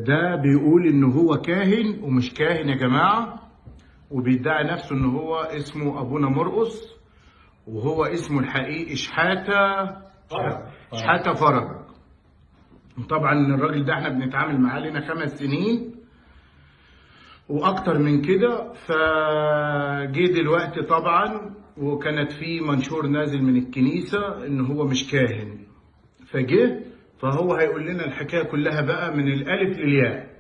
ده بيقول ان هو كاهن ومش كاهن يا جماعة، وبيدعي نفسه ان هو اسمه ابونا مرقس، وهو اسمه الحقيقي شحاتة فرج. طبعا الراجل ده احنا بنتعامل معاه لنا 5 سنين واكتر من كده. فجه دلوقتي طبعا وكانت في منشور نازل من الكنيسة ان هو مش كاهن، فهو هيقول لنا الحكاية كلها بقى من الالف للياء.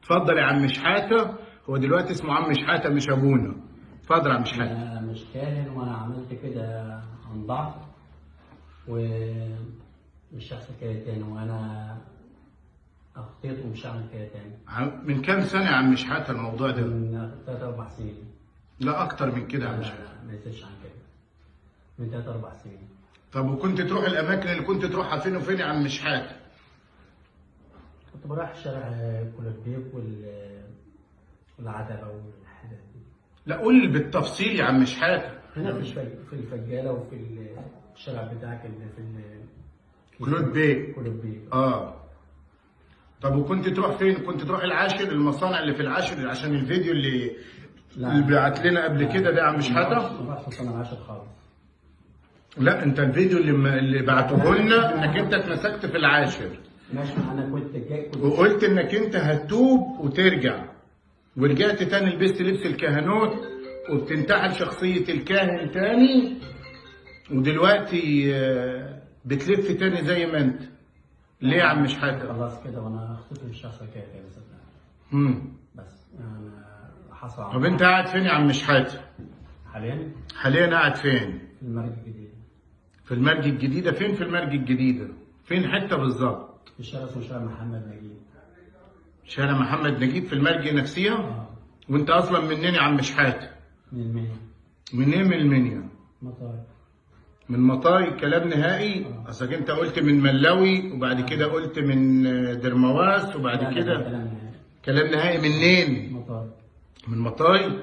اتفضل يا عم شحاتة، هو دلوقتي اسمه عم شحاتة مش ابونا. اتفضل يا عم شحاتة. انا مش كاهن وانا عملت كده عن ضعف، ومش هحصل كده تاني، وانا اخطيت ومش هعمل كده تاني. من كام سنة يا عم شحاتة الموضوع ده؟ من 3-4 سنين. لا اكتر من كده يا عم لا شحاتة. لا، ما يزيدش عن كده، من 3-4 سنين. طب وكنت تروح الاماكن اللي كنت تروحها فين وفين يا عم شحاتة؟ كنت بروح شارع كولوبيك والعتبة والحاجات دي. لا قول بالتفصيل يا عم شحاتة. هنا في الفجالة وفي الشارع بتاعك اللي في كلود بيه. كولوبيك. طب وكنت تروح فين؟ كنت تروح العاشر، المصانع اللي في العاشر، عشان الفيديو اللي بعت لنا قبل كده ده يا عم شحاتة؟ ما رحتش مصانع العاشر خالص. لا انت الفيديو اللي بعته لنا انك انت اتمسكت في العاشر. ماشي، انا كنت وقلت انك انت هتتوب وترجع، ورجعت تاني لبست لبس الكهنوت وبتنتحل شخصية الكاهن تاني، ودلوقتي بتلف تاني زي ما انت. ليه يا عم شحاتة؟ خلاص كده، وانا اخطيت مش هيحصل كده تاني صدقني. بس انا حصل. طب انت قاعد فين يا عم شحاتة؟ حاليا قاعد فين؟ في المرج الجديد. في المرج الجديدة؟ فين في المرج الجديدة؟ فين حتة بالظبط؟ في شارع اسمه شارع محمد نجيب. شارع محمد نجيب في المرج نفسها؟ وانت اصلا منين يا عم شحاتة؟ من المنيا. منين من المنيا؟ مطار. من مطاي؟ كلام نهائي؟ اصلك انت قلت من ملاوي وبعد كده قلت من درمواس وبعد كده كلام نهائي. منين؟ مطار. من مطاي؟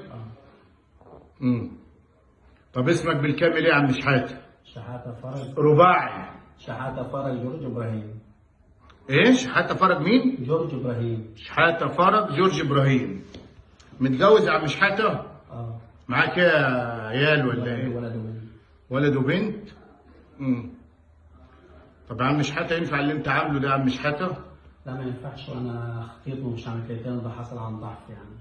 طب اسمك بالكامل ايه يا عم شحاتة؟ شحاتة فرج. رباعي. شحاتة فرج جورج ابراهيم. ايه؟ شحاتة فرج مين؟ جورج ابراهيم. شحاتة فرج جورج ابراهيم. متجوز يا عم شحاتة؟ معاك ايه عيال ولا ايه؟ ولد وبنت. ولد وبنت؟ طب يا عم شحاتة ينفع اللي انت عامله ده يا عم شحاتة؟ لا ما ينفعش، وانا خطيت ومش هعمل كده تاني، ده حصل عن ضعف يعني.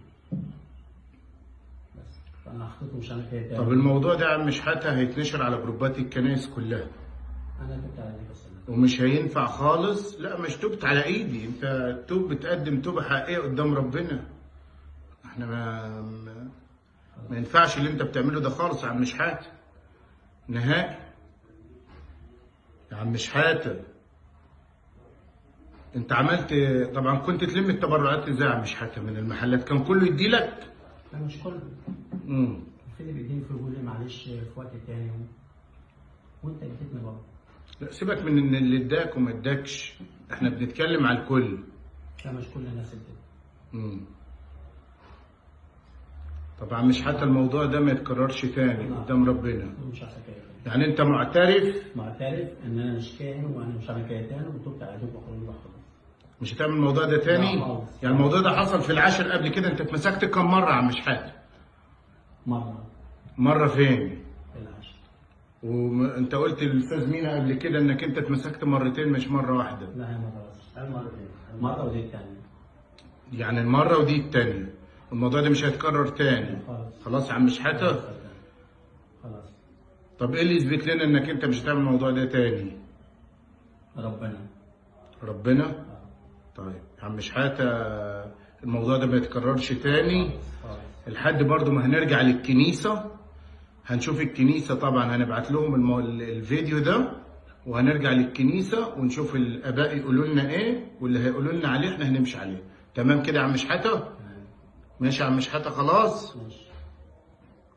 بس فانا خطيت ومش هعمل كده تاني. طب الموضوع ده يا عم شحاتة هيتنشر على جروبات الكنائس كلها. انا تبت على ايدي بس. ومش هينفع خالص. لا مش تبت على ايدي، انت التوب بتقدم توبة حقيقية قدام ربنا. احنا ما ينفعش اللي انت بتعمله ده خالص يا عم شحاتة نهائي. يا عم شحاتة انت عملت طبعا، كنت تلم التبرعات ازاي يا عم شحاتة من المحلات؟ كان كله يدي لك؟ لا مش كله. في اللي بيديني في يقول لي معلش في وقت تاني، وانت اديتني برضه. لا سيبك من ان اللي اداك وما اداكش، احنا بنتكلم على الكل. لا مش كل الناس ادت. طب يا عم شحاتة الموضوع ده ما يتكررش تاني قدام ربنا. مش هحصل كده تاني. يعني انت معترف ان انا مش كاهن وانا مش هعمل كده تاني، وتوبت على ايديك وخلاص. مش هتعمل الموضوع ده تاني؟ لا خالص. يعني الموضوع ده حصل في العاشر قبل كده. انت اتمسكت كم مرة يا عم شحاتة؟ مرة فين؟ في العاشر. وانت قلت للاستاذ مينا قبل كده انك انت اتمسكت مرتين مش مرة واحدة. لا هي مرة بس. مرتين. مرة ودي التانية. يعني المرة ودي التانية. الموضوع ده مش هيتكرر تاني. خلاص يا عم شحاتة؟ خلاص. طب ايه اللي يثبت لنا انك انت مش هتعمل الموضوع ده تاني؟ ربنا؟ طيب يا عم شحاتة الموضوع ده ما يتكررش تاني لحد برضو ما هنرجع للكنيسة. هنشوف الكنيسة طبعا، هنبعت لهم الفيديو ده وهنرجع للكنيسة ونشوف الآباء يقولوا لنا ايه، واللي هيقولوا لنا عليه احنا هنمشي عليه. تمام كده يا عم شحاتة؟ ماشي يا عم شحاتة خلاص؟ ماشي.